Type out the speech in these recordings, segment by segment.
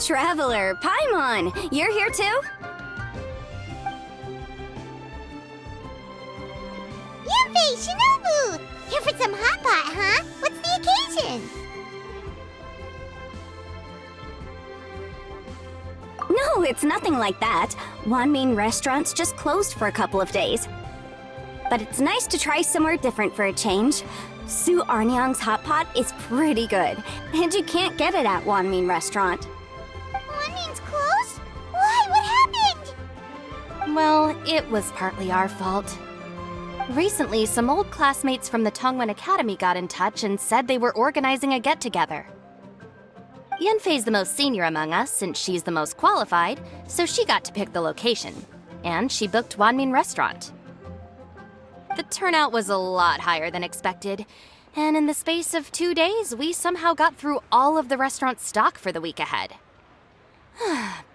Traveler, Paimon, you're here too? Yanfei, Shinobu! Here for some hot pot, huh? What's the occasion? No, it's nothing like that. Wanmin Restaurant's just closed for a couple of days. But it's nice to try somewhere different for a change. Su Arnyang's hot pot is pretty good, and you can't get it at Wanmin Restaurant. Wanmin's closed? Why? What happened? Well, it was partly our fault. Recently, some old classmates from the Tongwen Academy got in touch and said they were organizing a get-together. Yanfei's the most senior among us since she's the most qualified, so she got to pick the location. And she booked Wanmin Restaurant. The turnout was a lot higher than expected, and in the space of 2 days, we somehow got through all of the restaurant's stock for the week ahead.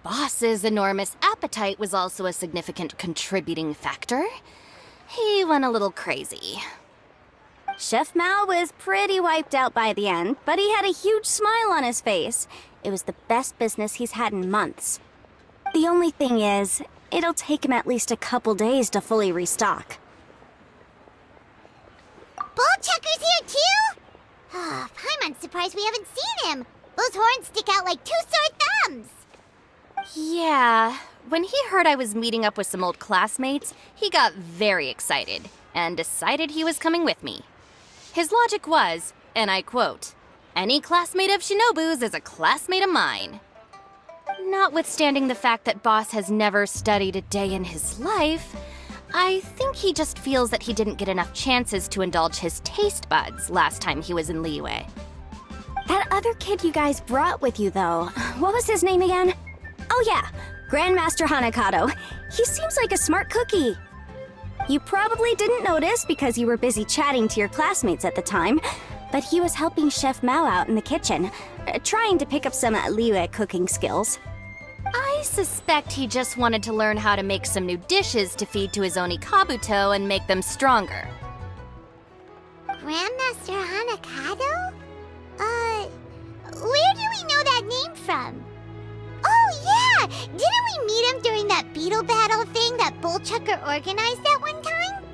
Boss's enormous appetite was also a significant contributing factor. He went a little crazy. Chef Mao was pretty wiped out by the end, but he had a huge smile on his face. It was the best business he's had in months. The only thing is, it'll take him at least a couple days to fully restock. Bullchucker's here too? Paimon's surprised we haven't seen him. Those horns stick out like two sore thumbs. Yeah, when he heard I was meeting up with some old classmates, he got very excited and decided he was coming with me. His logic was, and I quote, "Any classmate of Shinobu's is a classmate of mine." Notwithstanding the fact that Boss has never studied a day in his life, I think he just feels that he didn't get enough chances to indulge his taste buds last time he was in Liyue. That other kid you guys brought with you, though, what was his name again? Oh yeah, Grandmaster Hanakato. He seems like a smart cookie. You probably didn't notice because you were busy chatting to your classmates at the time, but he was helping Chef Mao out in the kitchen, trying to pick up some Liyue cooking skills. I suspect he just wanted to learn how to make some new dishes to feed to his Onikabuto and make them stronger. Grandmaster Hanakato? Where do we know that name from? Oh yeah! Didn't we meet him during that Beetle battle thing that Bullchucker organized at one time?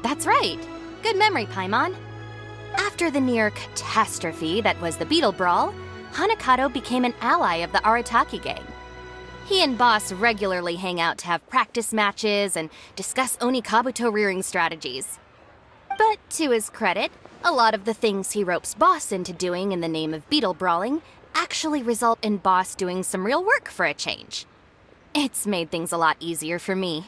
That's right. Good memory, Paimon. After the near catastrophe that was the Beetle Brawl, Hanakato became an ally of the Arataki gang. He and Boss regularly hang out to have practice matches and discuss Onikabuto rearing strategies. But to his credit, a lot of the things he ropes Boss into doing in the name of Beetle Brawling actually result in Boss doing some real work for a change. It's made things a lot easier for me.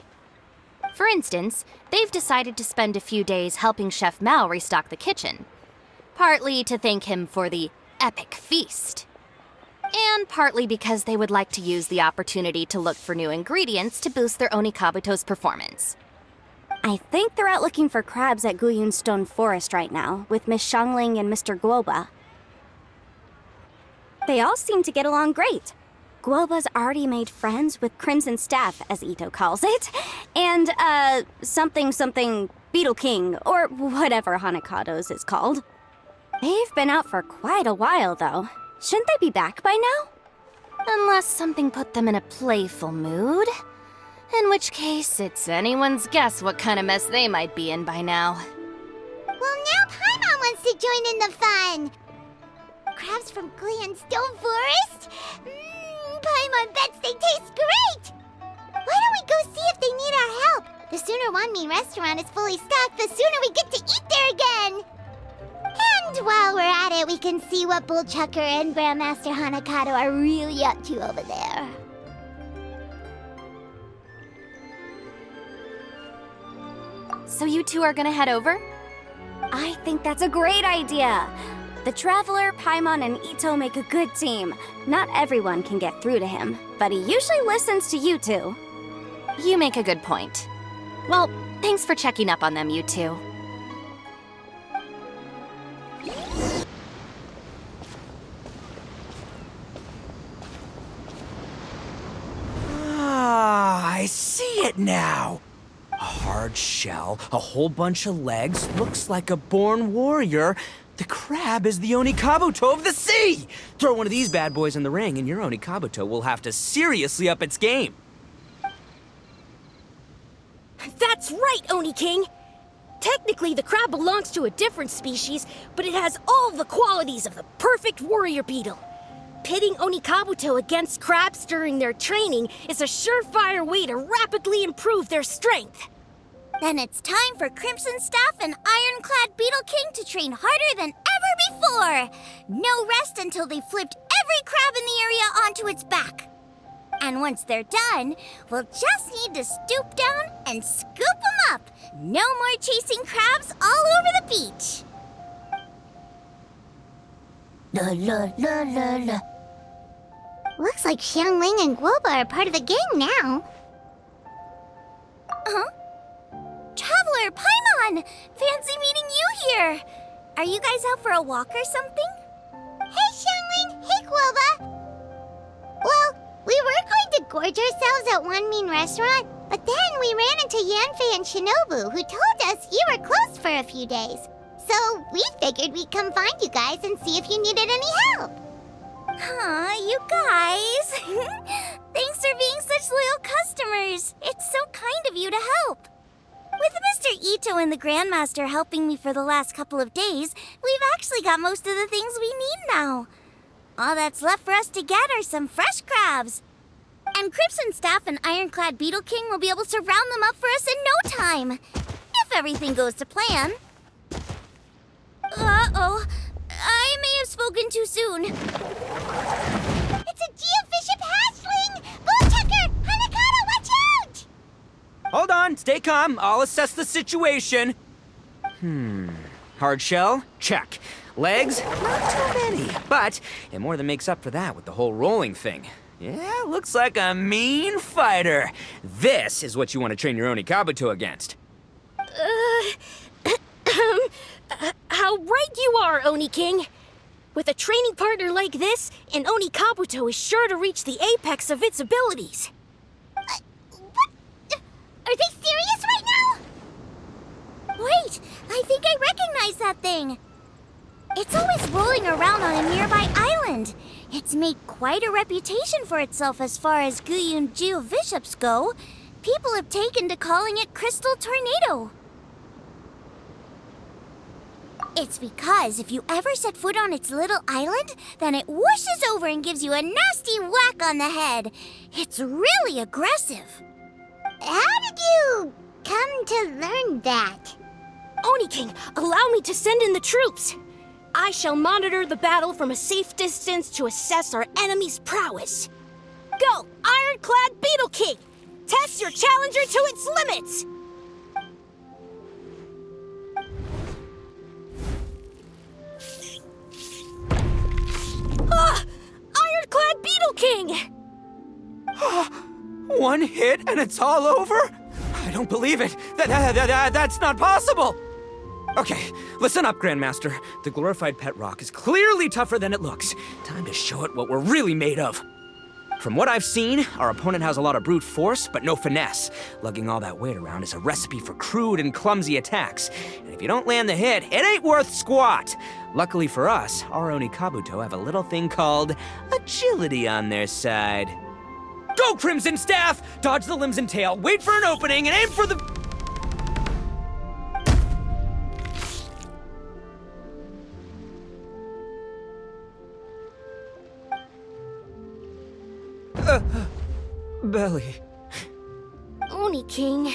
For instance, they've decided to spend a few days helping Chef Mao restock the kitchen. Partly to thank him for the epic feast. And partly because they would like to use the opportunity to look for new ingredients to boost their Onikabuto's performance. I think they're out looking for crabs at Guyun Stone Forest right now, with Miss Shangling and Mr. Guoba. They all seem to get along great. Guoba's already made friends with Crimson Staff, as Itto calls it, and, something Beetle King, or whatever Hanakato's is called. They've been out for quite a while, though. Shouldn't they be back by now? Unless something put them in a playful mood. In which case, it's anyone's guess what kind of mess they might be in by now. Well, now Paimon wants to join in the fun! Crabs from Guyun Stone Forest? Paimon bets they taste great! Why don't we go see if they need our help? The sooner Wanmin Restaurant is fully stocked, the sooner we get to eat there again! And while we're at it, we can see what Bullchucker and Grandmaster Hanakato are really up to over there. So you two are gonna head over? I think that's a great idea. The Traveler, Paimon, and Itto make a good team. Not everyone can get through to him, but he usually listens to you two. You make a good point. Well, thanks for checking up on them, you two. Ah, I see it now. A hard shell, a whole bunch of legs, looks like a born warrior. The crab is the Onikabuto of the sea! Throw one of these bad boys in the ring and your Onikabuto will have to seriously up its game. That's right, Oni King! Technically, the crab belongs to a different species, but it has all the qualities of the perfect warrior beetle. Pitting Onikabuto against crabs during their training is a surefire way to rapidly improve their strength. Then it's time for Crimson Staff and Ironclad Beetle King to train harder than ever before. No rest until they've flipped every crab in the area onto its back. And once they're done, we'll just need to stoop down and scoop them up. No more chasing crabs all over the beach. La la la la la. Looks like Xiangling and Guoba are part of the gang now. Huh? Traveler, Paimon! Fancy meeting you here! Are you guys out for a walk or something? Hey, Xiangling! Hey, Guoba! Well, we were going to gorge ourselves at one mean restaurant, but then we ran into Yanfei and Shinobu, who told us you were closed for a few days. So we figured we'd come find you guys and see if you needed any help. Aw, you guys! Thanks for being such loyal customers. It's so kind of you to help. With Mr. Itto and the Grandmaster helping me for the last couple of days, we've actually got most of the things we need now. All that's left for us to get are some fresh crabs. And Crimson Staff and Ironclad Beetle King will be able to round them up for us in no time. If everything goes to plan. Uh-oh. I may have spoken too soon. It's a geofiship hatchling! Bullchecker! Hanakata, watch out! Hold on, stay calm. I'll assess the situation. Hard shell? Check. Legs? Not too many. But it more than makes up for that with the whole rolling thing. Yeah, looks like a mean fighter. This is what you want to train your Onikabuto against. How right you are, Oni King! With a training partner like this, an Onikabuto is sure to reach the apex of its abilities. What? Are they serious right now? Wait, I think I recognize that thing. It's always rolling around on a nearby island. It's made quite a reputation for itself as far as Guyun geoviships go. People have taken to calling it Crystal Tornado. It's because if you ever set foot on its little island, then it whooshes over and gives you a nasty whack on the head. It's really aggressive. How did you come to learn that? Oni King, allow me to send in the troops. I shall monitor the battle from a safe distance to assess our enemy's prowess. Go, Ironclad Beetle King! Test your challenger to its limits! Ah! Ironclad Beetle King! One hit and it's all over? I don't believe it. That's not possible. Okay, listen up, Grandmaster. The glorified pet rock is clearly tougher than it looks. Time to show it what we're really made of. From what I've seen, our opponent has a lot of brute force, but no finesse. Lugging all that weight around is a recipe for crude and clumsy attacks. And if you don't land the hit, it ain't worth squat. Luckily for us, our Onikabuto have a little thing called agility on their side. Go, Crimson Staff! Dodge the limbs and tail, wait for an opening, and aim for the... Belly. Oni King,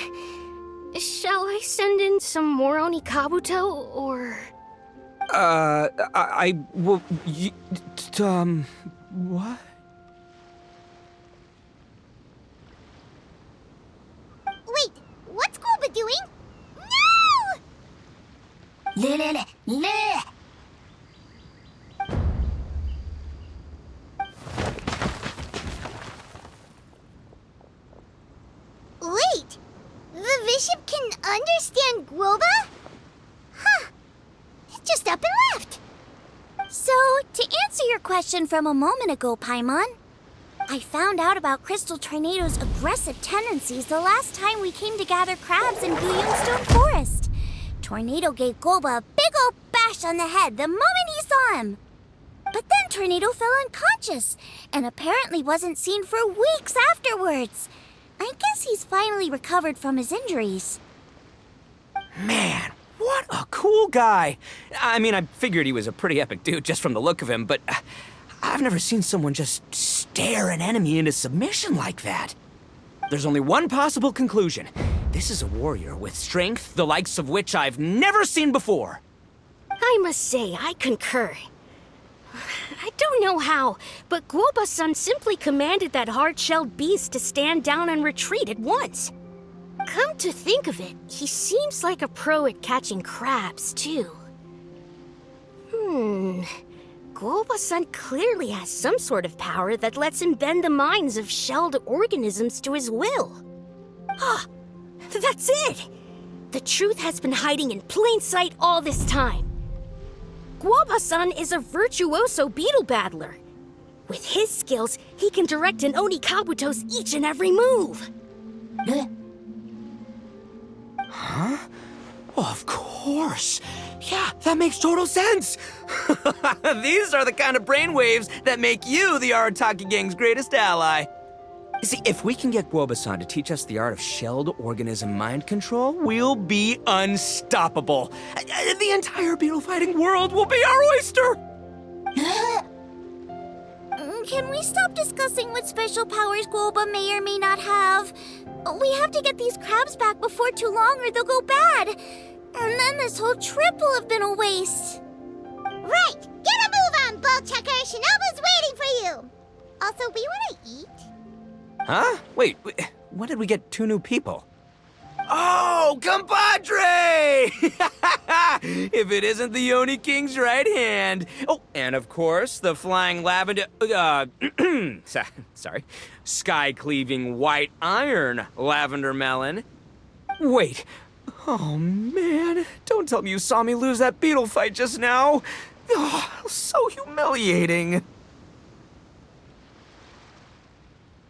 shall I send in some more Onikabuto, or...? What? Wait, what's Guoba doing? No! Wait, the bishop can understand Guoba? Huh, it just up and left. So, to answer your question from a moment ago, Paimon, I found out about Crystal Tornado's aggressive tendencies the last time we came to gather crabs in Guyun Stone Forest. Tornado gave Guoba a big ol' bash smash on the head the moment he saw him. But then Tornado fell unconscious, and apparently wasn't seen for weeks afterwards. I guess he's finally recovered from his injuries. Man, what a cool guy. I mean, I figured he was a pretty epic dude just from the look of him, but I've never seen someone just stare an enemy into submission like that. There's only one possible conclusion. This is a warrior with strength the likes of which I've never seen before. I must say, I concur. I don't know how, but Guoba-san simply commanded that hard-shelled beast to stand down and retreat at once. Come to think of it, he seems like a pro at catching crabs, too. Guoba-san clearly has some sort of power that lets him bend the minds of shelled organisms to his will. Ah, that's it! The truth has been hiding in plain sight all this time. Guoba-san is a virtuoso beetle battler. With his skills, he can direct an Onikabuto's each and every move. Huh? Oh, of course. Yeah, that makes total sense. These are the kind of brainwaves that make you the Arataki gang's greatest ally. See, if we can get Guoba-san to teach us the art of shelled organism mind control, we'll be unstoppable. The entire beetle fighting world will be our oyster. Can we stop discussing what special powers Guoba may or may not have? We have to get these crabs back before too long or they'll go bad. And then this whole trip will have been a waste. Right! Get a move on, Bullchucker! Shinobu's waiting for you! Also, we want to eat? Huh? Wait, when did we get 2 new people? Oh, compadre! If it isn't the Oni King's right hand. Oh, and of course, the flying lavender, sorry, sky-cleaving white iron lavender melon. Wait, oh man, don't tell me you saw me lose that beetle fight just now. Oh, so humiliating.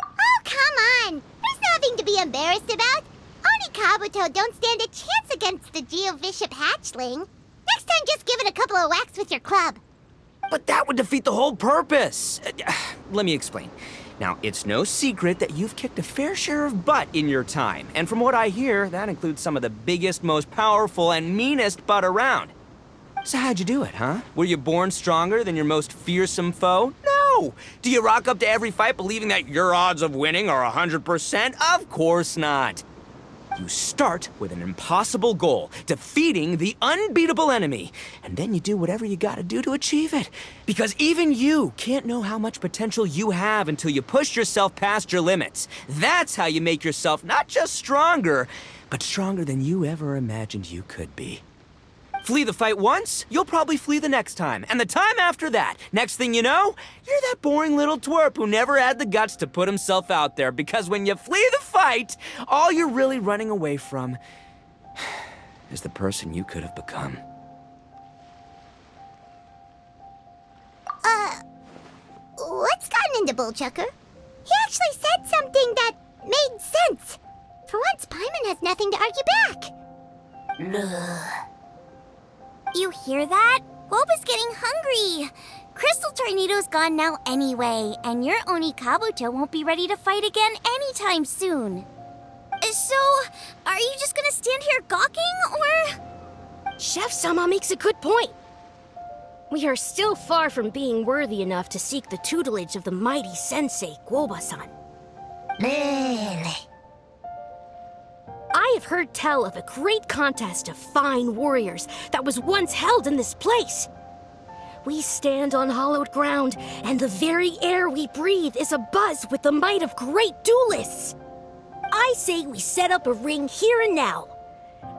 Oh, come on! There's nothing to be embarrassed about. Onikabuto don't stand a chance against the Geovishap hatchling. Next time, just give it a couple of whacks with your club. But that would defeat the whole purpose. Let me explain. Now, it's no secret that you've kicked a fair share of butt in your time. And from what I hear, that includes some of the biggest, most powerful, and meanest butt around. So how'd you do it, huh? Were you born stronger than your most fearsome foe? No! Do you rock up to every fight believing that your odds of winning are 100%? Of course not. You start with an impossible goal, defeating the unbeatable enemy, and then you do whatever you gotta do to achieve it. Because even you can't know how much potential you have until you push yourself past your limits. That's how you make yourself not just stronger, but stronger than you ever imagined you could be. Flee the fight once, you'll probably flee the next time, and the time after that. Next thing you know, you're that boring little twerp who never had the guts to put himself out there, because when you flee the fight, all you're really running away from is the person you could have become. What's gotten into Bullchucker? He actually said something that made sense. For once, Paimon has nothing to argue back. You hear that? Guoba's getting hungry. Crystal Tornado's gone now anyway, and your Onikabuto won't be ready to fight again anytime soon. So, are you just gonna stand here gawking, or...? Chef-sama makes a good point. We are still far from being worthy enough to seek the tutelage of the mighty sensei, Guoba-san. I have heard tell of a great contest of fine warriors that was once held in this place. We stand on hallowed ground, and the very air we breathe is abuzz with the might of great duelists. I say we set up a ring here and now.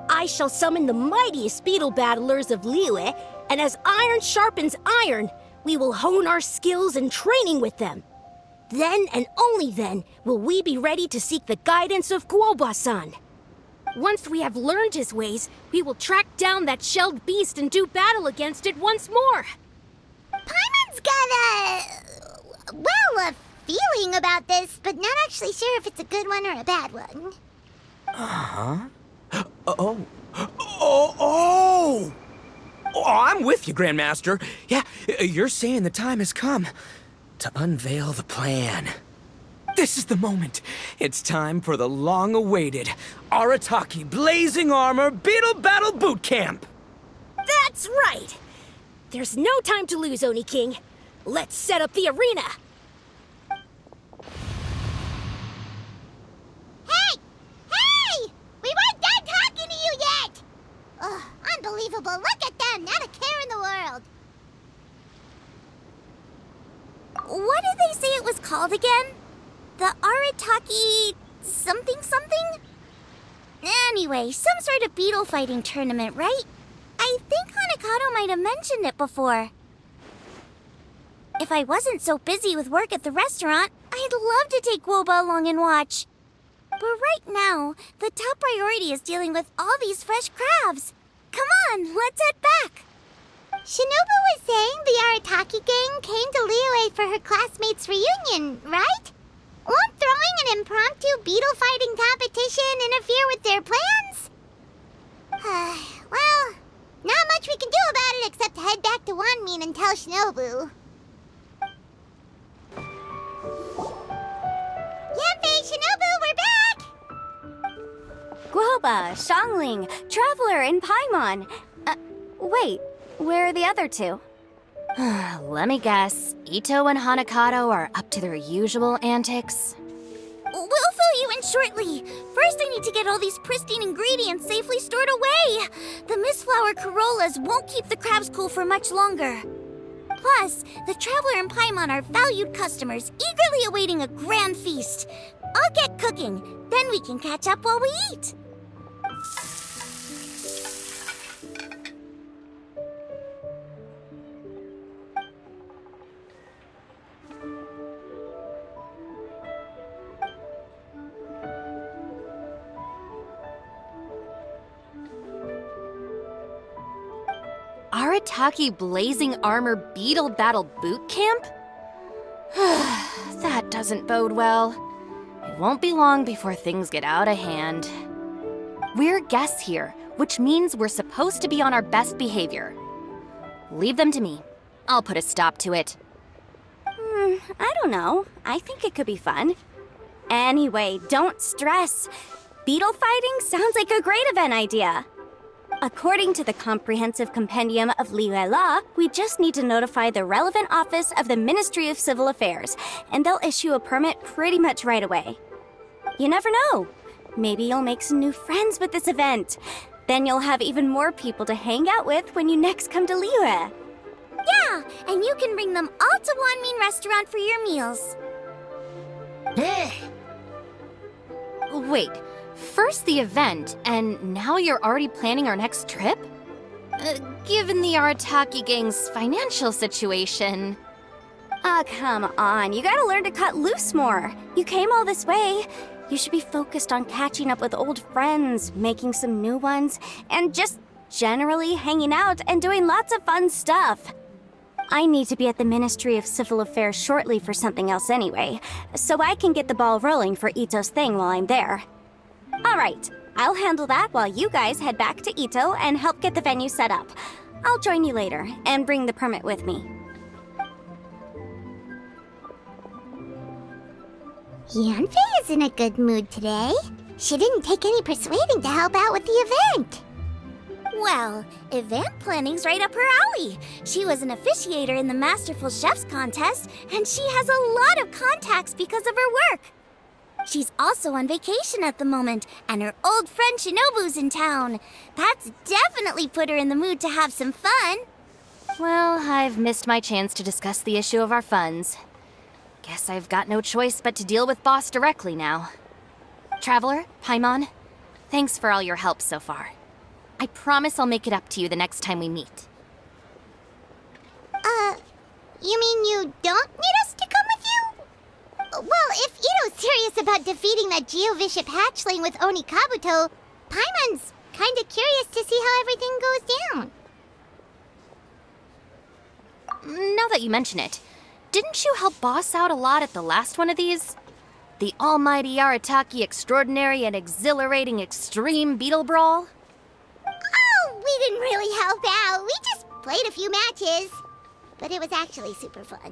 I shall summon the mightiest beetle battlers of Liyue, and as iron sharpens iron, we will hone our skills and training with them. Then and only then will we be ready to seek the guidance of Guoba-san. Once we have learned his ways, we will track down that shelled beast and do battle against it once more. Paimon's got a feeling about this, but not actually sure if it's a good one or a bad one. Uh-huh. Oh. Oh, I'm with you, Grandmaster. Yeah, you're saying the time has come to unveil the plan. This is the moment. It's time for the long-awaited Arataki Blazing Armor Beetle Battle Boot Camp. That's right! There's no time to lose, Oni King. Let's set up the arena! Hey! Hey! We weren't done talking to you yet! Ugh, unbelievable. Look at them, not a care in the world. What did they say it was called again? The Arataki something something? Anyway, some sort of beetle fighting tournament, right? I think Hanakato might have mentioned it before. If I wasn't so busy with work at the restaurant, I'd love to take Woba along and watch. But right now, the top priority is dealing with all these fresh crabs. Come on, let's head back. Shinobu was saying the Arataki gang came to Liyue for her classmates' reunion, right? Won't throwing an impromptu beetle fighting competition interfere with their plans? Well, not much we can do about it except head back to Wanmin and tell Shinobu. Yanfei, Shinobu, we're back! Guoba, Xiangling, Traveler, and Paimon. Wait, where are the other two? Let me guess. Itto and Hanakato are up to their usual antics. We'll fill you in shortly. First, I need to get all these pristine ingredients safely stored away. The Mistflower Corollas won't keep the crabs cool for much longer. Plus, the Traveler and Paimon are valued customers, eagerly awaiting a grand feast. I'll get cooking, then we can catch up while we eat. Arataki Blazing Armor Beetle Battle Boot Camp? That doesn't bode well. It won't be long before things get out of hand. We're guests here, which means we're supposed to be on our best behavior. Leave them to me. I'll put a stop to it. I don't know. I think it could be fun. Anyway, don't stress. Beetle fighting sounds like a great event idea. According to the Comprehensive Compendium of Liyue Law, we just need to notify the relevant office of the Ministry of Civil Affairs, and they'll issue a permit pretty much right away. You never know. Maybe you'll make some new friends with this event. Then you'll have even more people to hang out with when you next come to Liyue. Yeah, and you can bring them all to Wanmin Restaurant for your meals. Wait, first the event, and now you're already planning our next trip? Given the Arataki gang's financial situation... Ah, come on. You gotta learn to cut loose more. You came all this way. You should be focused on catching up with old friends, making some new ones, and just generally hanging out and doing lots of fun stuff. I need to be at the Ministry of Civil Affairs shortly for something else anyway, so I can get the ball rolling for Itto's thing while I'm there. All right, I'll handle that while you guys head back to Itto and help get the venue set up. I'll join you later and bring the permit with me. Yanfei is in a good mood today. She didn't take any persuading to help out with the event. Well, event planning's right up her alley. She was an officiator in the Masterful Chefs contest, and she has a lot of contacts because of her work. She's also on vacation at the moment, and her old friend Shinobu's in town. That's definitely put her in the mood to have some fun. Well, I've missed my chance to discuss the issue of our funds. Guess I've got no choice but to deal with Boss directly now. Traveler, Paimon, thanks for all your help so far. I promise I'll make it up to you the next time we meet. You mean you don't need us to come with you? Well, if Itto's serious about defeating that Geovishap hatchling with Onikabuto, Paimon's kinda curious to see how everything goes down. Now that you mention it, didn't you help Boss out a lot at the last one of these? The almighty Arataki extraordinary and exhilarating extreme Beetle Brawl? Oh, we didn't really help out. We just played a few matches. But it was actually super fun.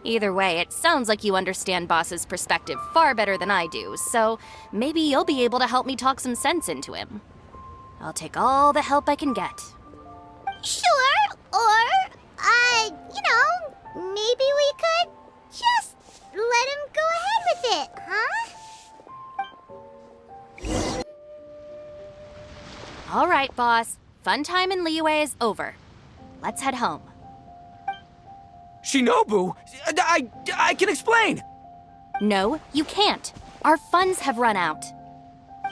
Either way, it sounds like you understand Boss's perspective far better than I do, so maybe you'll be able to help me talk some sense into him. I'll take all the help I can get. Sure, or, maybe we could just let him go ahead with it, huh? All right, Boss. Fun time in Liyue is over. Let's head home. Shinobu, I can explain. No, you can't. Our funds have run out.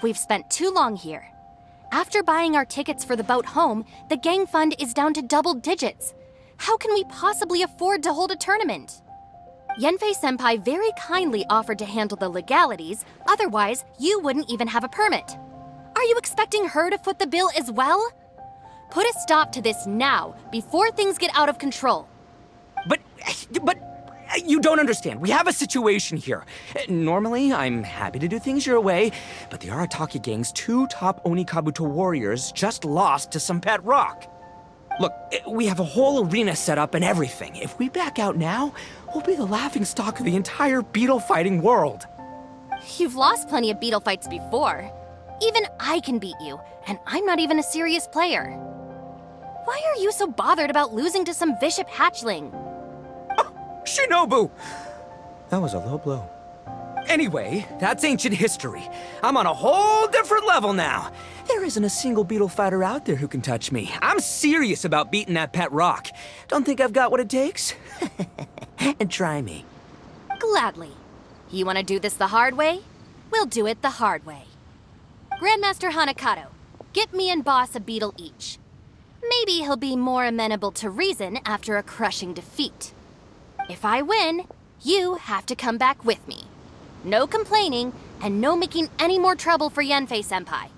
We've spent too long here. After buying our tickets for the boat home, the gang fund is down to double digits. How can we possibly afford to hold a tournament? Yenfei-senpai very kindly offered to handle the legalities, otherwise you wouldn't even have a permit. Are you expecting her to foot the bill as well? Put a stop to this now, before things get out of control. But you don't understand. We have a situation here. Normally, I'm happy to do things your way, but the Arataki gang's 2 top Onikabuto warriors just lost to some pet rock. Look, we have a whole arena set up and everything. If we back out now, we'll be the laughingstock of the entire beetle fighting world. You've lost plenty of beetle fights before. Even I can beat you, and I'm not even a serious player. Why are you so bothered about losing to some bishop hatchling? Shinobu! That was a low blow. Anyway, that's ancient history. I'm on a whole different level now. There isn't a single beetle fighter out there who can touch me. I'm serious about beating that pet rock. Don't think I've got what it takes? And try me. Gladly. You want to do this the hard way? We'll do it the hard way. Grandmaster Hanakato, get me and Boss a beetle each. Maybe he'll be more amenable to reason after a crushing defeat. If I win, you have to come back with me. No complaining, and no making any more trouble for Yenfei-senpai.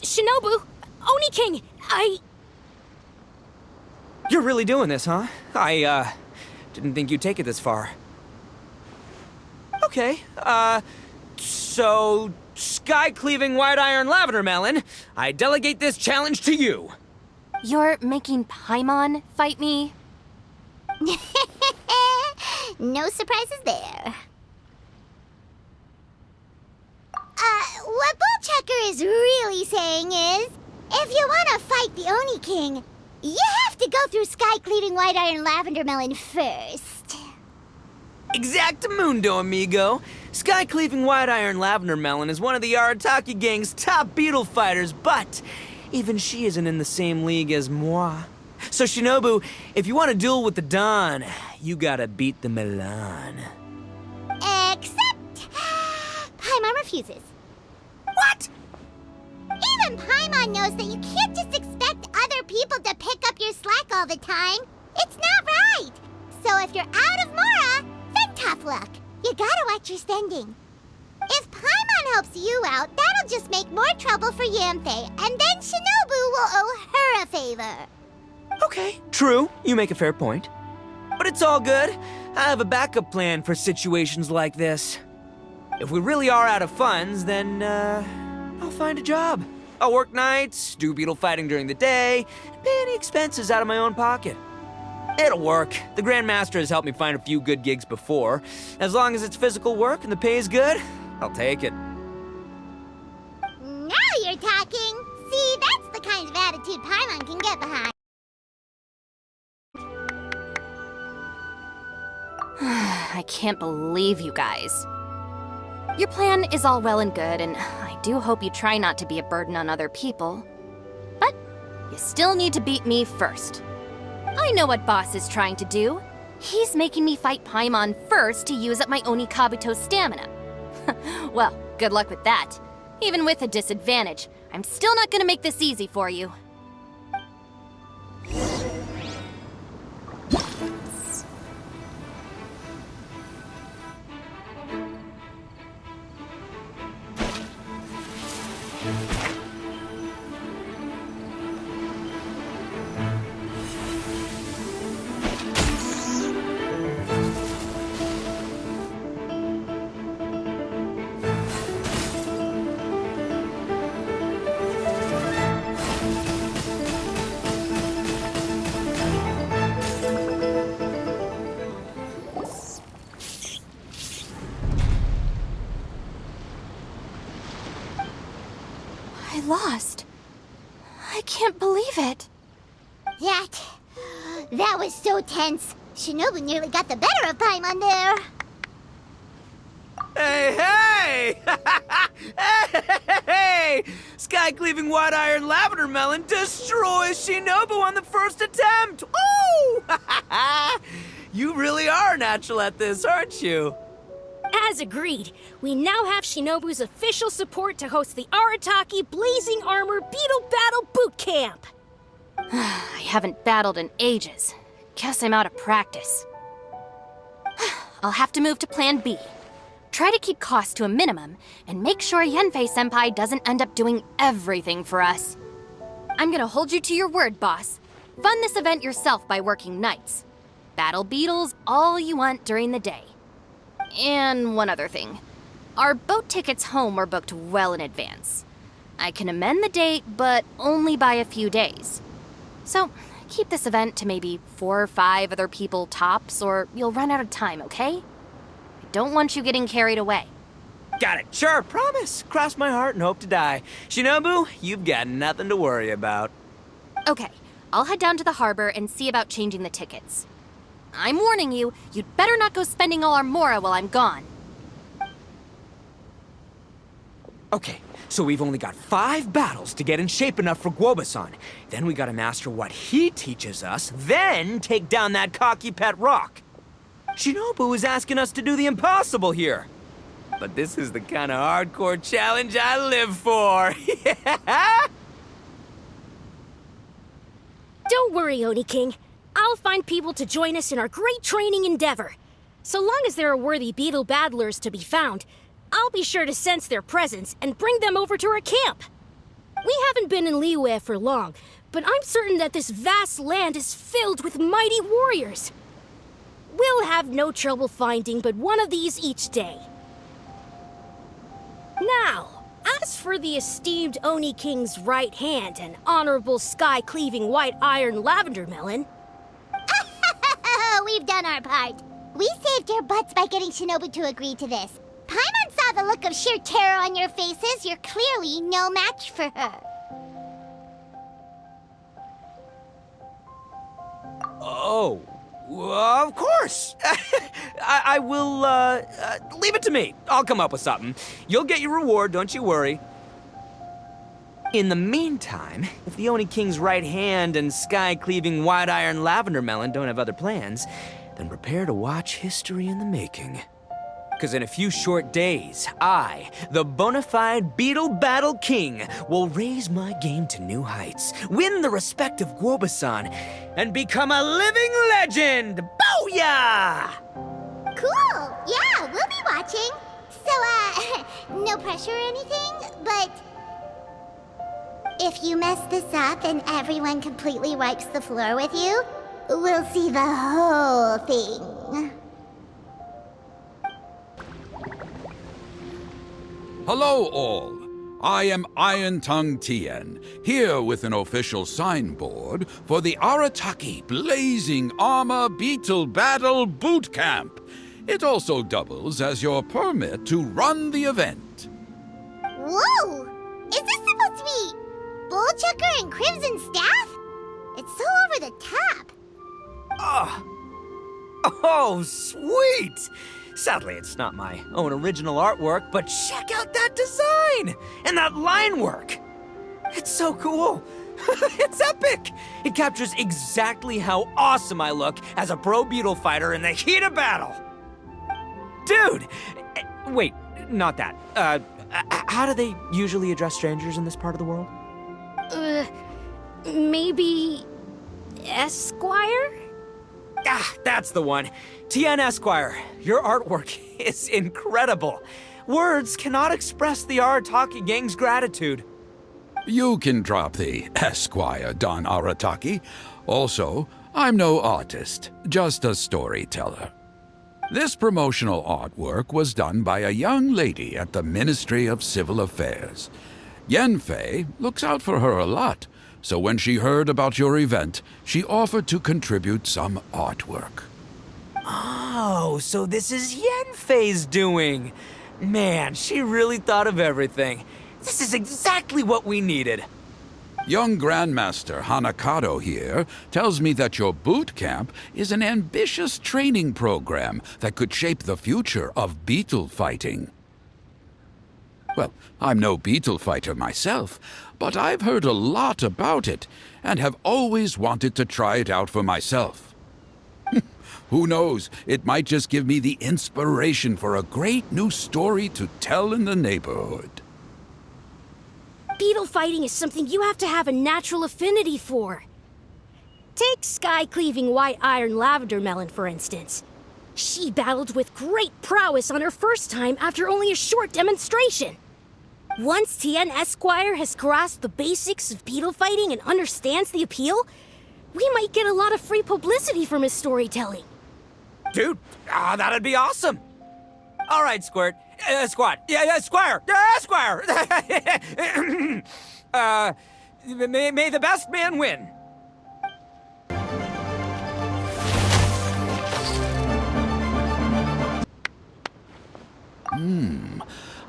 Shinobu, Oni King, You're really doing this, huh? I didn't think you'd take it this far. Okay, so sky-cleaving white iron lavender melon, I delegate this challenge to you. You're making Paimon fight me? No surprises there. What Bullchucker is really saying is, if you want to fight the Oni King, you have to go through sky-cleaving white iron lavender melon first. Exactamundo, amigo. Sky-cleaving white iron lavender melon is one of the Arataki gang's top beetle fighters, but even she isn't in the same league as moi. So Shinobu, if you want to duel with the Don, you gotta beat the Milan. Except Paimon refuses. What? Even Paimon knows that you can't just expect other people to pick up your slack all the time. It's not right. So if you're out of Mora, then tough luck. You gotta watch your spending. If Paimon helps you out, that'll just make more trouble for Yanfei, and then Shinobu will owe her a favor. Okay, true. You make a fair point. But it's all good. I have a backup plan for situations like this. If we really are out of funds, then, I'll find a job. I'll work nights, do beetle fighting during the day, and pay any expenses out of my own pocket. It'll work. The Grandmaster has helped me find a few good gigs before. As long as it's physical work and the pay is good, I'll take it. Now you're talking. See, that's the kind of attitude Paimon can get behind. I can't believe you guys. Your plan is all well and good, and I do hope you try not to be a burden on other people. But you still need to beat me first. I know what Boss is trying to do. He's making me fight Paimon first to use up my Onikabuto stamina. Well, good luck with that. Even with a disadvantage, I'm still not gonna make this easy for you. That was so tense. Shinobu nearly got the better of Paimon there. Hey! Hey! Sky-cleaving white iron lavender melon destroys Shinobu on the first attempt! Ooh! You really are natural at this, aren't you? As agreed, we now have Shinobu's official support to host the Arataki Blazing Armor Beetle Battle Boot Camp. I haven't battled in ages. Guess I'm out of practice. I'll have to move to Plan B. Try to keep costs to a minimum, and make sure Yanfei-senpai doesn't end up doing everything for us. I'm gonna hold you to your word, boss. Fund this event yourself by working nights. Battle beetles all you want during the day. And one other thing. Our boat tickets home were booked well in advance. I can amend the date, but only by a few days. So, keep this event to maybe 4 or 5 other people tops, or you'll run out of time, okay? I don't want you getting carried away. Got it. Sure, promise. Cross my heart and hope to die. Shinobu, you've got nothing to worry about. Okay, I'll head down to the harbor and see about changing the tickets. I'm warning you, you'd better not go spending all our mora while I'm gone. Okay, so we've only got 5 battles to get in shape enough for Guoba-san. Then we gotta master what he teaches us, then take down that cocky pet rock. Shinobu is asking us to do the impossible here. But this is the kind of hardcore challenge I live for. Yeah! Don't worry, Oni King. I'll find people to join us in our great training endeavor. So long as there are worthy beetle battlers to be found, I'll be sure to sense their presence and bring them over to our camp. We haven't been in Liyue for long, but I'm certain that this vast land is filled with mighty warriors. We'll have no trouble finding but one of these each day. Now, as for the esteemed Oni King's right hand and honorable sky-cleaving white iron lavender melon... We've done our part. We saved your butts by getting Shinobu to agree to this. Paimon saw the look of sheer terror on your faces. You're clearly no match for her. Oh, of course. I will, leave it to me. I'll come up with something. You'll get your reward, don't you worry. In the meantime, if the Oni King's right hand and sky-cleaving white iron lavender melon don't have other plans, then prepare to watch history in the making. Because in a few short days, I, the bona fide Beetle Battle King, will raise my game to new heights, win the respect of Guoba-san, and become a living legend! Booyah! Cool. Yeah, we'll be watching. So, no pressure or anything, but... if you mess this up and everyone completely wipes the floor with you, we'll see the whole thing. Hello all. I am Iron Tongue Tien, here with an official signboard for the Arataki Blazing Armor Beetle Battle Boot Camp. It also doubles as your permit to run the event. Whoa! Is this supposed to be Bullchucker and Crimson Staff? It's so over the top. Oh, sweet! Sadly, it's not my own original artwork, but check out that design! And that line work! It's so cool! It's epic! It captures exactly how awesome I look as a pro beetle fighter in the heat of battle! Dude! Wait, not that. How do they usually address strangers in this part of the world? Maybe... Esquire? Ah, that's the one. Tien Esquire, your artwork is incredible. Words cannot express the Arataki gang's gratitude. You can drop the Esquire, Don Arataki. Also, I'm no artist, just a storyteller. This promotional artwork was done by a young lady at the Ministry of Civil Affairs. Yanfei looks out for her a lot, so when she heard about your event, she offered to contribute some artwork. Oh, so this is Yanfei's doing. Man, she really thought of everything. This is exactly what we needed. Young Grandmaster Hanakato here tells me that your boot camp is an ambitious training program that could shape the future of beetle fighting. Well, I'm no beetle fighter myself, but I've heard a lot about it and have always wanted to try it out for myself. Who knows, it might just give me the inspiration for a great new story to tell in the neighborhood. Beetle fighting is something you have to have a natural affinity for. Take sky-cleaving white iron lavender melon, for instance. She battled with great prowess on her first time after only a short demonstration. Once Tien Esquire has grasped the basics of beetle fighting and understands the appeal, we might get a lot of free publicity from his storytelling. Dude, that'd be awesome. All right, Squirt. Squad. Yeah, Squire. Yeah, Squire. May the best man win.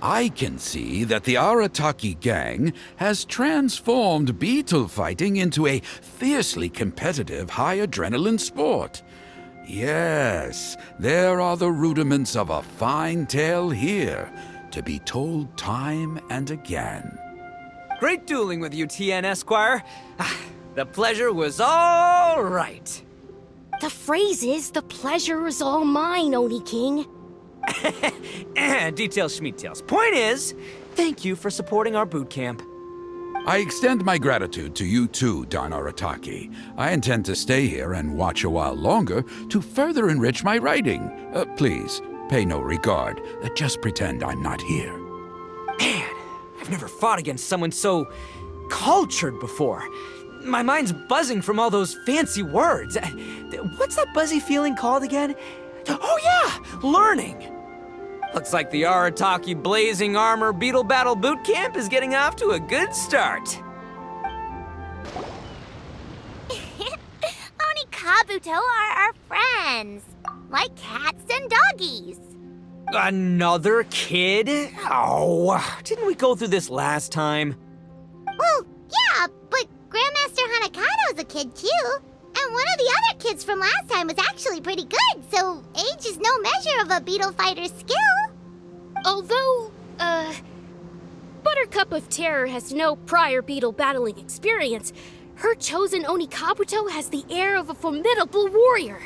I can see that the Arataki gang has transformed beetle fighting into a fiercely competitive high-adrenaline sport. Yes, there are the rudiments of a fine tale here, to be told time and again. Great dueling with you, Tien Esquire. The pleasure was all right. The phrase is, the pleasure is all mine, Oni King. Details schmeetails. Point is, thank you for supporting our boot camp. I extend my gratitude to you too, Don Arataki. I intend to stay here and watch a while longer to further enrich my writing. Please, pay no regard. Just pretend I'm not here. Man, I've never fought against someone so cultured before. My mind's buzzing from all those fancy words. What's that buzzy feeling called again? Oh yeah, learning. Looks like the Arataki Blazing Armor Beetle Battle Boot Camp is getting off to a good start. Onikabuto are our friends, like cats and doggies. Another kid? Oh, didn't we go through this last time? Well, yeah, but Grandmaster Hanakado's a kid too. And one of the other kids from last time was actually pretty good, so age is no measure of a beetle fighter's skill. Although, Buttercup of Terror has no prior beetle battling experience, her chosen Onikabuto has the air of a formidable warrior.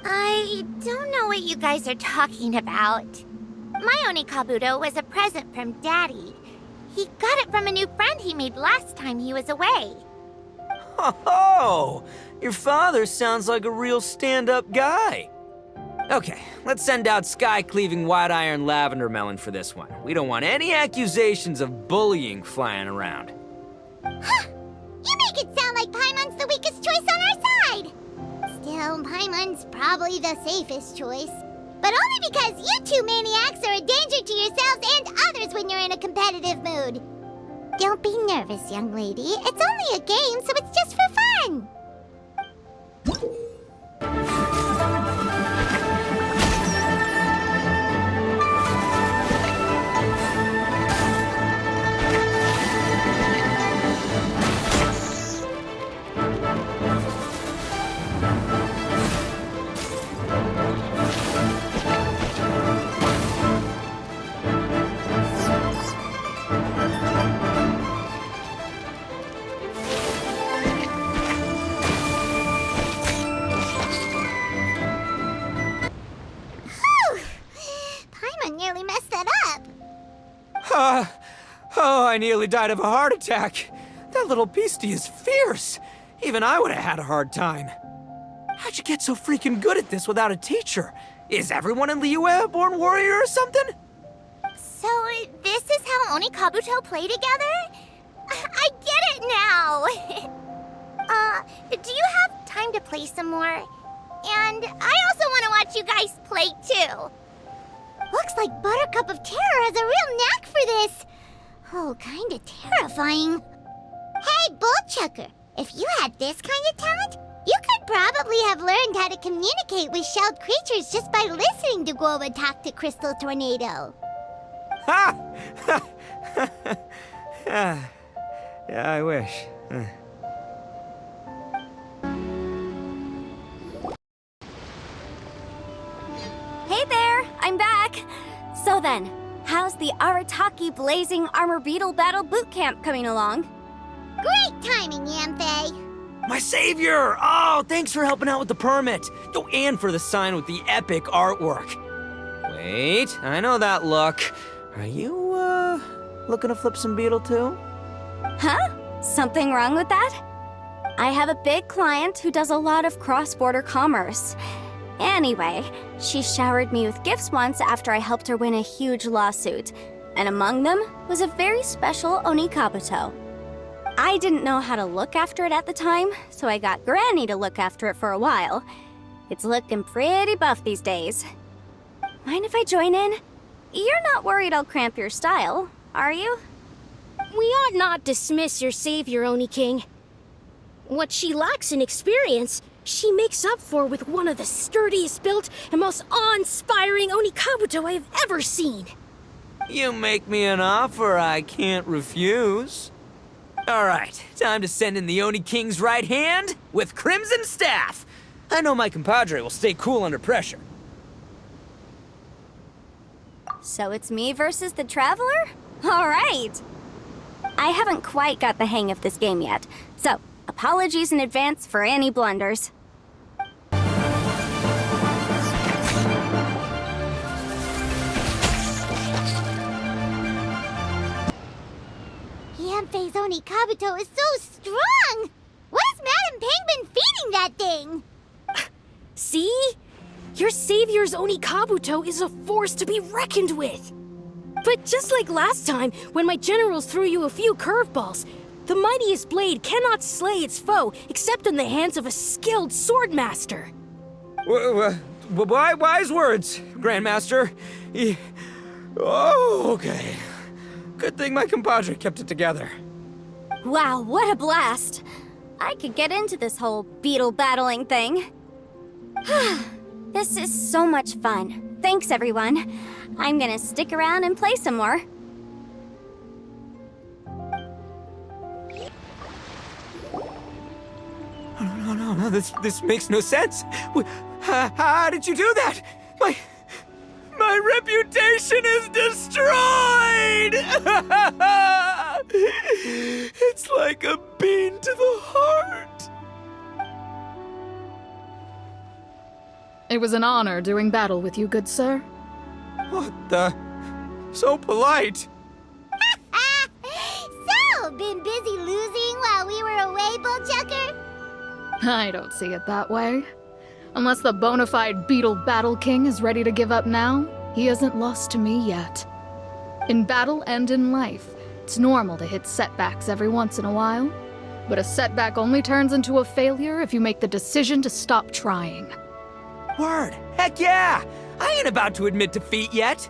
I don't know what you guys are talking about. My Onikabuto was a present from Daddy. He got it from a new friend he made last time he was away. Oh, your father sounds like a real stand-up guy. Okay, let's send out sky-cleaving white iron lavender melon for this one. We don't want any accusations of bullying flying around. Huh! You make it sound like Paimon's the weakest choice on our side! Still, Paimon's probably the safest choice. But only because you two maniacs are a danger to yourselves and others when you're in a competitive mood. Don't be nervous, young lady. It's only a game, so it's just for fun. Oh, I nearly died of a heart attack. That little beastie is fierce. Even I would have had a hard time. How'd you get so freaking good at this without a teacher? Is everyone in Liyue a born warrior or something? So, this is how Onikabuto play together? I get it now! Do you have time to play some more? And I also want to watch you guys play too. Looks like Buttercup of Terror has a real knack for this. Oh, kinda terrifying. Hey, Bullchucker, if you had this kind of talent, you could probably have learned how to communicate with shelled creatures just by listening to Guoba talk to Crystal Tornado. Ha! Yeah, I wish. Hey there, I'm back. So then, how's the Arataki Blazing Armor Beetle Battle Boot Camp coming along? Great timing, Yamfei. My savior! Oh, thanks for helping out with the permit. Oh, and for the sign with the epic artwork. Wait, I know that look. Are you, looking to flip some Beetle too? Huh? Something wrong with that? I have a big client who does a lot of cross-border commerce. Anyway, she showered me with gifts once after I helped her win a huge lawsuit, and among them was a very special Onikabuto. I didn't know how to look after it at the time, so I got Granny to look after it for a while. It's looking pretty buff these days. Mind if I join in? You're not worried I'll cramp your style, are you? We ought not dismiss your savior, Oni King. What she lacks in experience, she makes up for with one of the sturdiest built and most awe-inspiring Onikabuto I have ever seen. You make me an offer I can't refuse. All right, time to send in the Oni King's right hand with Crimson Staff. I know my compadre will stay cool under pressure. So it's me versus the Traveler? All right! I haven't quite got the hang of this game yet, so apologies in advance for any blunders. Yamfei's Onikabuto is so strong! What has Madame Peng been feeding that thing? See? Your savior's Onikabuto is a force to be reckoned with. But just like last time, when my generals threw you a few curveballs, the mightiest blade cannot slay its foe except in the hands of a skilled swordmaster. Wise words, Grandmaster. Oh, okay. Good thing my compadre kept it together. Wow, what a blast! I could get into this whole beetle battling thing. This is so much fun. Thanks, everyone. I'm gonna stick around and play some more. No, this makes no sense. How did you do that? My reputation is destroyed! It's like a bean to the heart. It was an honor doing battle with you, good sir. What the? So polite. So, been busy losing while we were away, Bullchucker? I don't see it that way. Unless the bona fide Beetle Battle King is ready to give up now, he hasn't lost to me yet. In battle and in life, it's normal to hit setbacks every once in a while, but a setback only turns into a failure if you make the decision to stop trying. Word. Heck yeah! I ain't about to admit defeat yet.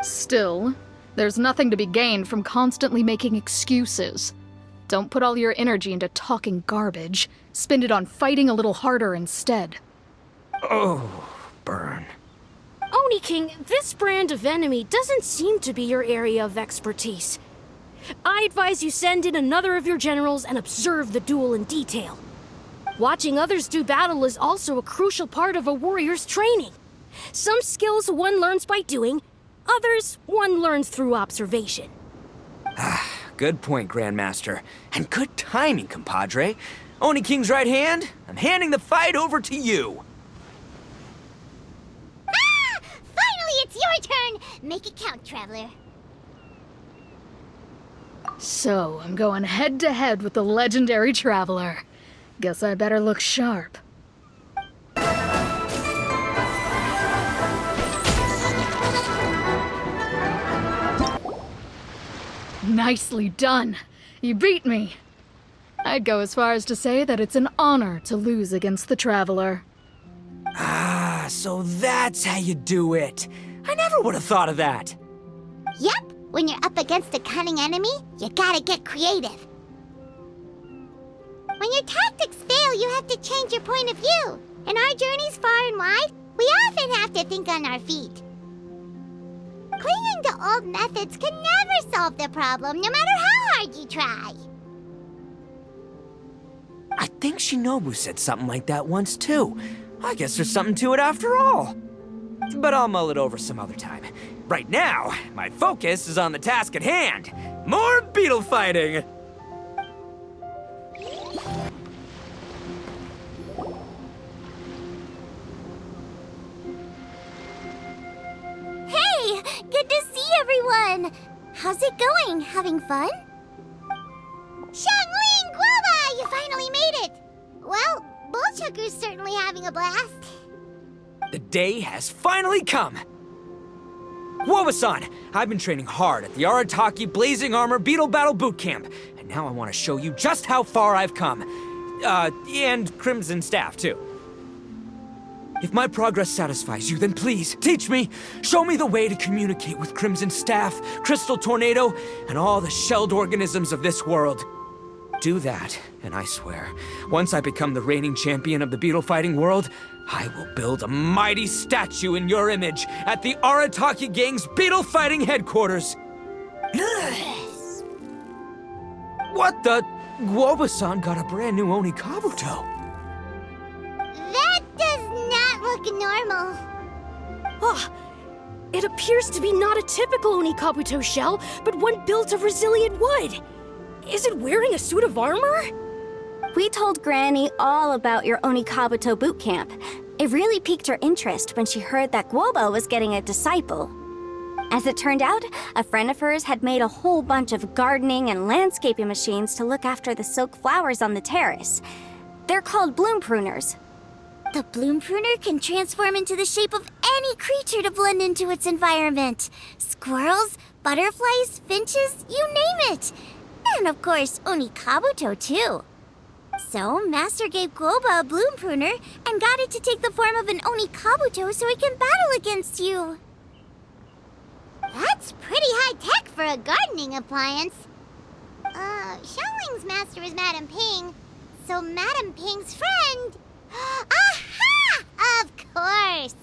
Still, there's nothing to be gained from constantly making excuses. Don't put all your energy into talking garbage. Spend it on fighting a little harder instead. Oh, burn. Oni King, this brand of enemy doesn't seem to be your area of expertise. I advise you send in another of your generals and observe the duel in detail. Watching others do battle is also a crucial part of a warrior's training. Some skills one learns by doing, others one learns through observation. Good point, Grandmaster. And good timing, compadre. Oni King's right hand, I'm handing the fight over to you. Ah! Finally, it's your turn! Make it count, Traveler. So, I'm going head-to-head with the legendary Traveler. Guess I better look sharp. Nicely done. You beat me. I'd go as far as to say that it's an honor to lose against the Traveler. Ah, so that's how you do it. I never would have thought of that. Yep, when you're up against a cunning enemy, you gotta get creative. When your tactics fail, you have to change your point of view. In our journeys far and wide, we often have to think on our feet. Clinging to old methods can never solve the problem, no matter how hard you try. I think Shinobu said something like that once too. I guess there's something to it after all. But I'll mull it over some other time. Right now, my focus is on the task at hand. More beetle fighting! Hey! Good to see everyone! How's it going? Having fun? Xiangling Guoba! You finally made it! Well, Bullchucker's certainly having a blast. The day has finally come! Guoba-san, I've been training hard at the Arataki Blazing Armor Beetle Battle Boot Camp, and now I want to show you just how far I've come. And Crimson Staff, too. If my progress satisfies you, then please, teach me. Show me the way to communicate with Crimson Staff, Crystal Tornado, and all the shelled organisms of this world. Do that, and I swear, once I become the reigning champion of the beetle fighting world, I will build a mighty statue in your image at the Arataki Gang's beetle fighting headquarters. What the? Guoba-san got a brand new Onikabuto. That does not look normal. Oh, it appears to be not a typical Onikabuto shell, but one built of resilient wood. Is it wearing a suit of armor? We told Granny all about your Onikabuto boot camp. It really piqued her interest when she heard that Guoba was getting a disciple. As it turned out, a friend of hers had made a whole bunch of gardening and landscaping machines to look after the silk flowers on the terrace. They're called bloom pruners. The bloom pruner can transform into the shape of any creature to blend into its environment. Squirrels, butterflies, finches, you name it. And of course, Onikabuto too. So, Master gave Guoba a bloom pruner and got it to take the form of an Onikabuto so it can battle against you. That's pretty high-tech for a gardening appliance. Xiangling's master is Madame Ping, so Madame Ping's friend... Aha! Of course!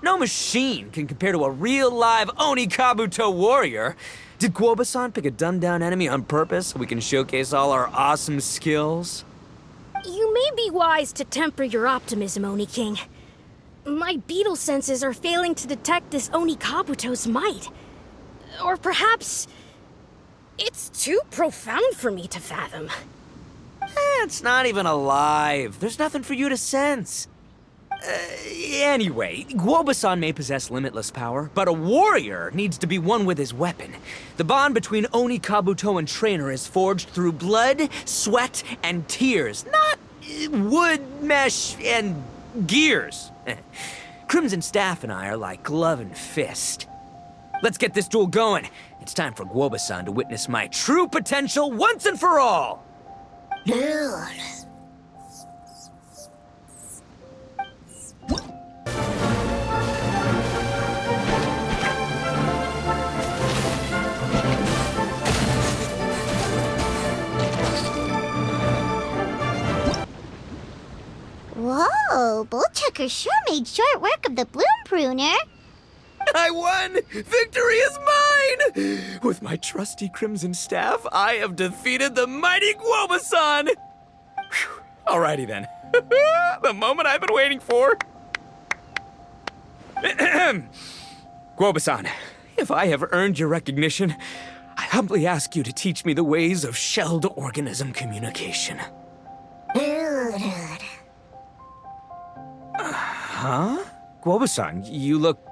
No machine can compare to a real live Onikabuto warrior. Did Guoba-san pick a dumbed-down enemy on purpose so we can showcase all our awesome skills? You may be wise to temper your optimism, Oni King. My beetle senses are failing to detect this Onikabuto's might. Or perhaps... it's too profound for me to fathom. It's not even alive. There's nothing for you to sense. Anyway, Guoba-san may possess limitless power, but a warrior needs to be one with his weapon. The bond between Onikabuto and trainer is forged through blood, sweat, and tears, not wood, mesh, and gears. Crimson Staff and I are like glove and fist. Let's get this duel going. It's time for Guoba-san to witness my true potential once and for all. Whoa, Bullchucker sure made short work of the bloom pruner. I won! Victory is mine! With my trusty Crimson Staff, I have defeated the mighty Guoba-san! Whew. Alrighty then. The moment I've been waiting for. Guoba-san, if I have earned your recognition, I humbly ask you to teach me the ways of shelled organism communication. Huh? Guoba-san, you look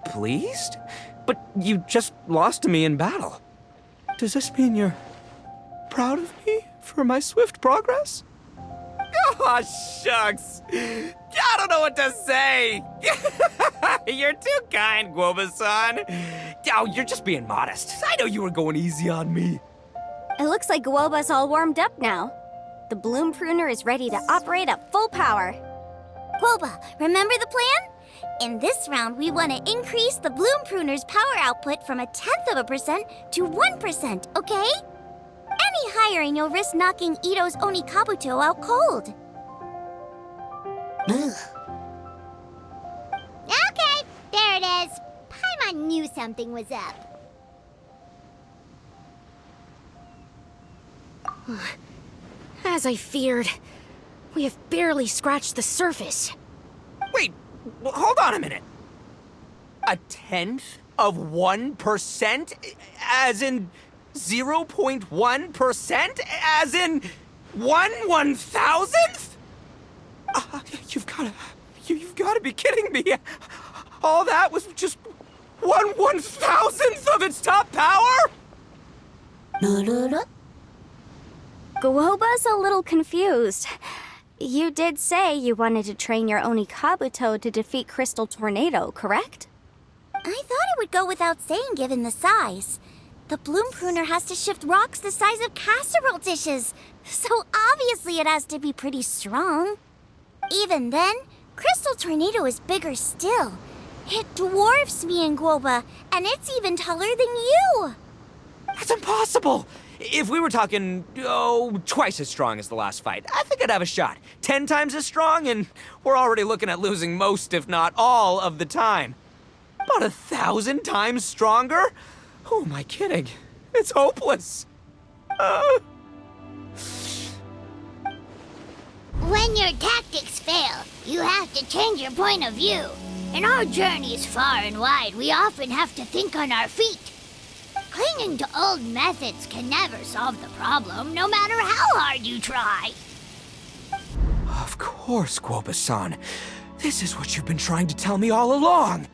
pleased? But you just lost to me in battle. Does this mean you're proud of me for my swift progress? Oh, shucks. I don't know what to say. You're too kind, Guoba-san. Oh, you're just being modest. I know you were going easy on me. It looks like Guoba's all warmed up now. The bloom pruner is ready to operate at full power. Guoba, remember the plan? In this round, we want to increase the bloom pruner's power output from 0.1% to 1%, okay? Any higher and you'll risk knocking Itto's Onikabuto out cold. Okay, there it is. Paimon knew something was up. As I feared, we have barely scratched the surface. Wait, hold on a minute. 0.1%? As in 0.1%? As in 1/1000th? You've gotta be kidding me. All that was just 1/1000th of its top power? Guoba's a little confused. You did say you wanted to train your Onikabuto to defeat Crystal Tornado, correct? I thought it would go without saying given the size. The bloom pruner has to shift rocks the size of casserole dishes, so obviously it has to be pretty strong. Even then, Crystal Tornado is bigger still. It dwarfs me and Guoba, and it's even taller than you. That's impossible! If we were talking, twice as strong as the last fight, I think I'd have a shot. 10 times as strong, and we're already looking at losing most, if not all, of the time. About 1,000 times stronger? Who am I kidding? It's hopeless. When your tactics fail, you have to change your point of view. In our journeys far and wide, we often have to think on our feet. Clinging to old methods can never solve the problem, no matter how hard you try. Of course, Guoba-san. This is what you've been trying to tell me all along.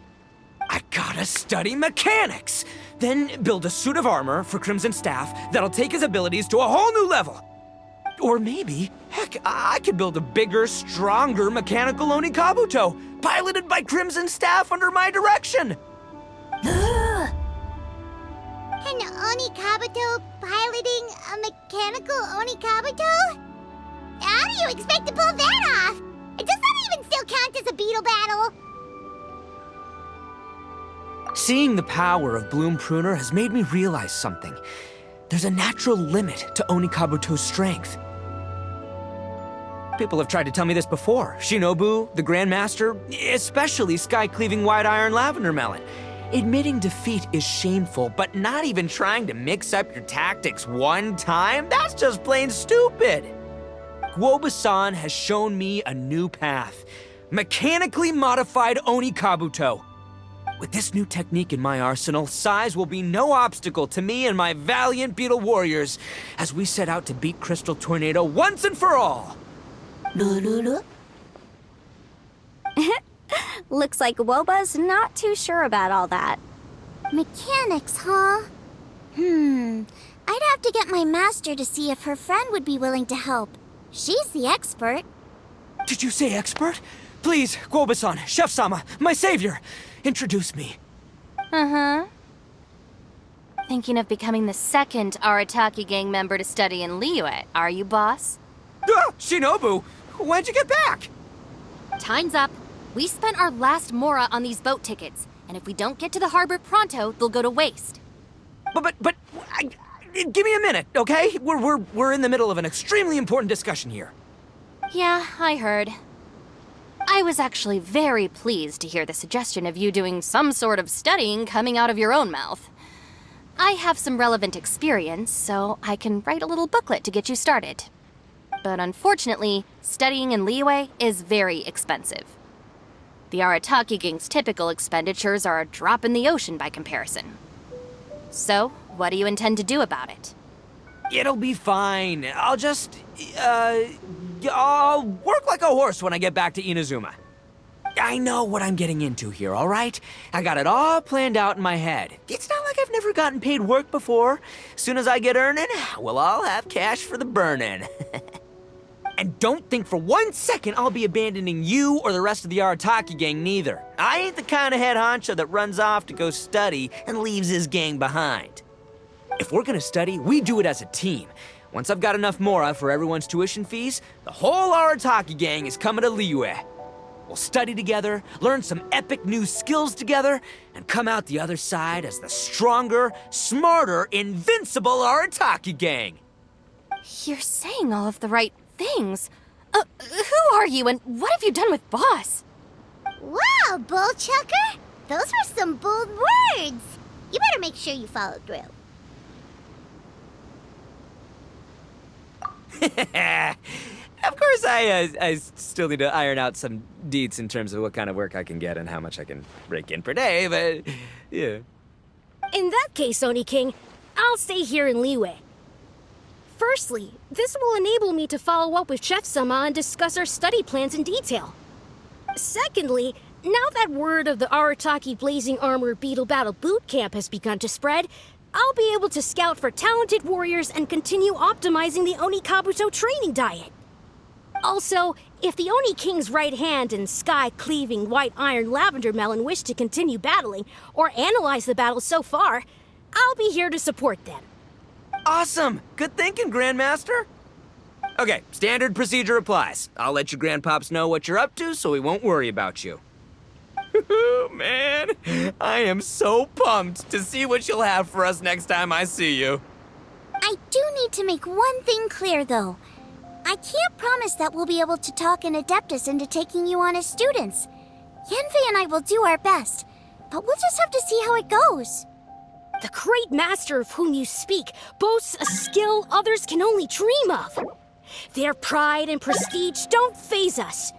I gotta study mechanics, then build a suit of armor for Crimson Staff that'll take his abilities to a whole new level. Or maybe, heck, I could build a bigger, stronger mechanical Onikabuto, piloted by Crimson Staff under my direction. An Onikabuto piloting a mechanical Onikabuto? How do you expect to pull that off? Does that even still count as a Beetle battle? Seeing the power of Bloom Pruner has made me realize something. There's a natural limit to Onikabuto's strength. People have tried to tell me this before. Shinobu, the Grandmaster, especially Sky-Cleaving White Iron Lavender Melon. Admitting defeat is shameful, but not even trying to mix up your tactics one time? That's just plain stupid! Guoba-san has shown me a new path. Mechanically modified Onikabuto. With this new technique in my arsenal, size will be no obstacle to me and my valiant Beetle warriors as we set out to beat Crystal Tornado once and for all! Looks like Guoba's not too sure about all that. Mechanics, huh? I'd have to get my master to see if her friend would be willing to help. She's the expert. Did you say expert? Please, Guoba-san, Chef-sama, my savior, introduce me. Uh-huh. Thinking of becoming the second Arataki gang member to study in Liyue, are you, boss? Shinobu, when'd you get back? Time's up. We spent our last mora on these boat tickets, and if we don't get to the harbor pronto, they'll go to waste. But, give me a minute, okay? We're in the middle of an extremely important discussion here. Yeah, I heard. I was actually very pleased to hear the suggestion of you doing some sort of studying coming out of your own mouth. I have some relevant experience, so I can write a little booklet to get you started. But unfortunately, studying in Liyue is very expensive. The Arataki gang's typical expenditures are a drop in the ocean by comparison. So, what do you intend to do about it? It'll be fine. I'll just, I'll work like a horse when I get back to Inazuma. I know what I'm getting into here, all right? I got it all planned out in my head. It's not like I've never gotten paid work before. Soon as I get earning, we'll all have cash for the burning. And don't think for 1 second I'll be abandoning you or the rest of the Arataki gang neither. I ain't the kind of head honcho that runs off to go study and leaves his gang behind. If we're gonna study, we do it as a team. Once I've got enough mora for everyone's tuition fees, the whole Arataki gang is coming to Liyue. We'll study together, learn some epic new skills together, and come out the other side as the stronger, smarter, invincible Arataki gang. You're saying all of the right things. Who are you and what have you done with Boss? Wow, Bullchucker! Those were some bold words. You better make sure you follow through. Of course, I still need to iron out some deets in terms of what kind of work I can get and how much I can rake in per day, but yeah. In that case, Oni King, I'll stay here in Liyue. Firstly, this will enable me to follow up with Chef-sama and discuss our study plans in detail. Secondly, now that word of the Arataki Blazing Armor Beetle Battle Boot Camp has begun to spread, I'll be able to scout for talented warriors and continue optimizing the Onikabuto training diet. Also, if the Oni King's right hand and sky-cleaving white iron lavender melon wish to continue battling or analyze the battle so far, I'll be here to support them. Awesome! Good thinking, Grandmaster! Okay, standard procedure applies. I'll let you grandpops know what you're up to so we won't worry about you. Man, I am so pumped to see what you'll have for us next time I see you. I do need to make one thing clear, though. I can't promise that we'll be able to talk an Adeptus into taking you on as students. Yanfei and I will do our best, but we'll just have to see how it goes. The great master of whom you speak boasts a skill others can only dream of. Their pride and prestige don't faze us.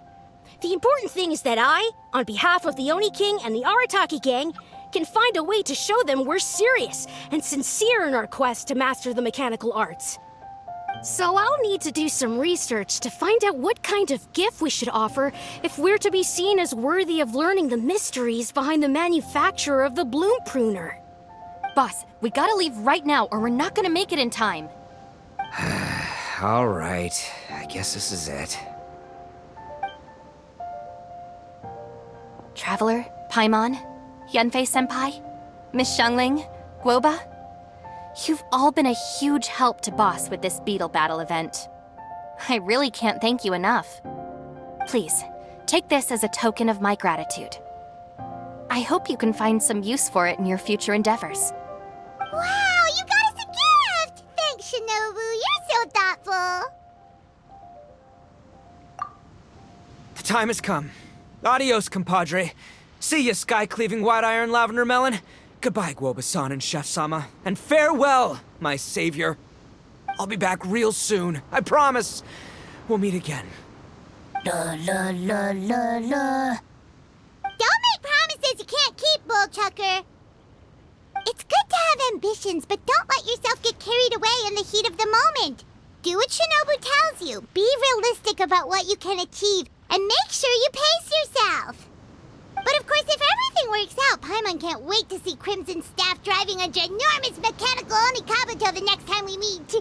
The important thing is that I, on behalf of the Oni King and the Arataki gang, can find a way to show them we're serious and sincere in our quest to master the mechanical arts. So I'll need to do some research to find out what kind of gift we should offer if we're to be seen as worthy of learning the mysteries behind the manufacture of the bloom pruner. Boss, we gotta leave right now or we're not gonna make it in time. All right, I guess this is it. Traveler, Paimon, Yanfei-senpai, Miss Xiangling, Guoba, you've all been a huge help to Boss with this Beetle Battle event. I really can't thank you enough. Please, take this as a token of my gratitude. I hope you can find some use for it in your future endeavors. Wow, you got us a gift! Thanks, Shinobu. You're so thoughtful. The time has come. Adios, compadre. See ya, sky-cleaving white iron lavender melon. Goodbye, Guoba-san and Chef-sama. And farewell, my savior. I'll be back real soon, I promise. We'll meet again. La la la la la. Don't make promises you can't keep, Bullchucker. It's good to have ambitions, but don't let yourself get carried away in the heat of the moment. Do what Shinobu tells you. Be realistic about what you can achieve, and make sure you pace yourself. But of course, if everything works out, Paimon can't wait to see Crimson Staff driving a ginormous mechanical Onikabuto the next time we meet.